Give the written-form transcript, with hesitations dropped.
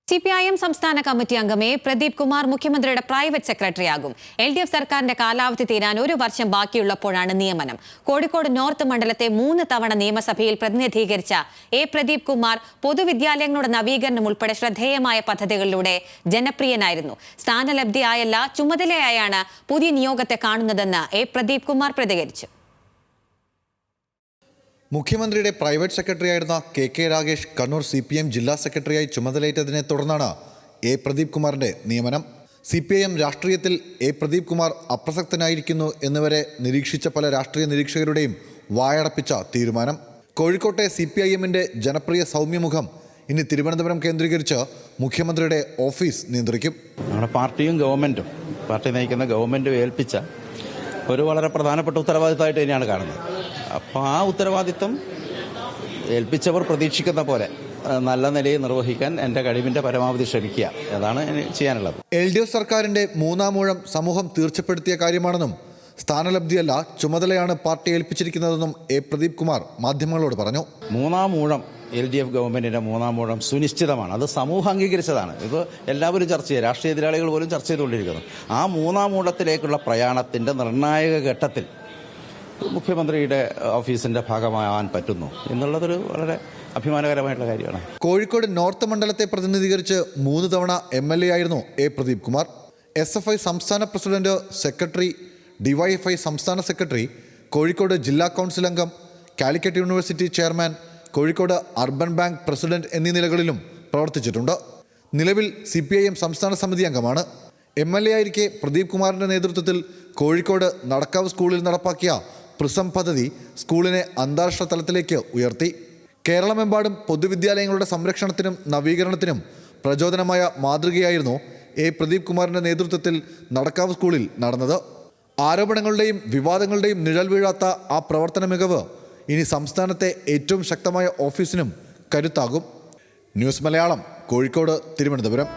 CPIM സംസ്ഥാന committee അംഗം പ്രദീപ് കുമാർ മുഖ്യമന്ത്രിയുടെ പ്രൈവറ്റ് സെക്രട്ടറിയാകും. LDF സർക്കാരിന്റെ കാലാവധി തീരാൻ 1 വർഷം ബാക്കിയുള്ളപ്പോഴാണ് നിയമനം. കോഴിക്കോട് നോർത്ത് മണ്ഡലത്തെ 3 തവണ നിയമസഭയിൽ പ്രതിനിധീകരിച്ച പ്രദീപ് കുമാർ പൊതുവിദ്യാലയങ്ങളുടെ നവീകരണം ഉൾപ്പെടെ ശ്രദ്ധേയമായ പദ്ധതികളിലൂടെ ജനപ്രിയനായിരുന്നു. സ്ഥാനലബ്ധിയായല്ല, ചുമതലയായാണ് പുതിയ നിയോഗത്തെ കാണുന്നതെന്ന് പ്രദീപ് കുമാർ പ്രതികരിച്ചു. മുഖ്യമന്ത്രിയുടെ പ്രൈവറ്റ് സെക്രട്ടറിയായിരുന്ന KK രാഗേഷ് കണ്ണൂർ CPIM ജില്ലാ സെക്രട്ടറിയായി ചുമതലയേറ്റതിനെ തുടർന്നാണ് പ്രദീപ് കുമാറിന്റെ നിയമനം. CPIM രാഷ്ട്രീയത്തിൽ പ്രദീപ് കുമാർ അപ്രസക്തനായിരിക്കുന്നു എന്നിവരെ നിരീക്ഷിച്ച പല രാഷ്ട്രീയ നിരീക്ഷകരുടെയും വായടപ്പിച്ച തീരുമാനം. കോഴിക്കോട്ടെ CPIMന്റെ ജനപ്രിയ സൗമ്യമുഖം ഇനി തിരുവനന്തപുരം കേന്ദ്രീകരിച്ച് മുഖ്യമന്ത്രിയുടെ ഓഫീസ് നിയന്ത്രിക്കും. നമ്മുടെ പാർട്ടിയും ഗവൺമെന്റും പാർട്ടി നയിക്കുന്ന ഗവൺമെന്റും ഏൽപ്പിച്ച ഒരു വളരെ പ്രധാനപ്പെട്ട ഉത്തരവാദിത്തമായിട്ട് തന്നെയാണ് കാണുന്നത്. അപ്പോൾ ആ ഉത്തരവാദിത്തം ഏൽപ്പിച്ചവർ പ്രതീക്ഷിക്കുന്ന പോലെ നല്ല നിലയിൽ നിർവഹിക്കാൻ എൻ്റെ കഴിവിൻ്റെ പരമാവധി ശ്രമിക്കുക എന്നതാണ് ചെയ്യാനുള്ളത്. LDF സർക്കാരിൻ്റെ 3-ാം ഊഴം സമൂഹം തീർച്ചപ്പെടുത്തിയ കാര്യമാണെന്നും സ്ഥാനലബ്ധിയല്ല ചുമതലയാണ് പാർട്ടി ഏൽപ്പിച്ചിരിക്കുന്നതെന്നും പ്രദീപ് കുമാർ മാധ്യമങ്ങളോട് പറഞ്ഞു. 3-ാം ഊഴം LDF ഗവൺമെന്റിന്റെ 3-ാം ഊഴം സുനിശ്ചിതമാണ്. അത് സമൂഹം അംഗീകരിച്ചതാണ്. ഇപ്പോൾ എല്ലാവരും ചർച്ച ചെയ്യുക, രാഷ്ട്രീയ എതിരാളികൾ പോലും ചർച്ച ചെയ്തുകൊണ്ടിരിക്കുന്നു. ആ 3-ാം ഊഴത്തിലേക്കുള്ള പ്രയാണത്തിന്റെ നിർണായക ഘട്ടത്തിൽ മുഖ്യമന്ത്രിയുടെ ഓഫീസിന്റെ ഭാഗമാകാൻ പറ്റുന്നു എന്നുള്ളതൊരു വളരെ അഭിമാനകരമായിട്ടുള്ള കാര്യമാണ്. കോഴിക്കോട് നോർത്ത് മണ്ഡലത്തെ പ്രതിനിധീകരിച്ച് 3 തവണ MLA ആയിരുന്നു പ്രദീപ് കുമാർ. SFI സംസ്ഥാന പ്രസിഡന്റ്, സെക്രട്ടറി, DYFI സംസ്ഥാന സെക്രട്ടറി, കോഴിക്കോട് ജില്ലാ കൗൺസിൽ അംഗം, Calicut university chairman, Kozhikode urban bank president എന്നീ നിലകളിലും പ്രവർത്തിച്ചിട്ടുണ്ട്. നിലവിൽ CPIM സംസ്ഥാന സമിതി അംഗമാണ്. MLA ആയിരിക്കെ പ്രദീപ് കുമാറിന്റെ നേതൃത്വത്തിൽ കോഴിക്കോട് നടക്കാവ് സ്കൂളിൽ നടപ്പാക്കിയ പ്രിസം പദ്ധതി സ്കൂളിനെ അന്താരാഷ്ട്ര തലത്തിലേക്ക് ഉയർത്തി. കേരളമെമ്പാടും പൊതുവിദ്യാലയങ്ങളുടെ സംരക്ഷണത്തിനും നവീകരണത്തിനും പ്രചോദനമായ മാതൃകയായിരുന്നു പ്രദീപ് കുമാറിന്റെ നേതൃത്വത്തിൽ നടക്കാവ് സ്കൂളിൽ നടന്നത്. ആരോപണങ്ങളുടെയും വിവാദങ്ങളുടെയും നിഴൽ വീഴാത്ത ആ പ്രവർത്തന മികവ് ഇനി സംസ്ഥാനത്തെ ഏറ്റവും ശക്തമായ ഓഫീസിനും കരുത്താകും. ന്യൂസ് മലയാളം, കോഴിക്കോട്, തിരുവനന്തപുരം.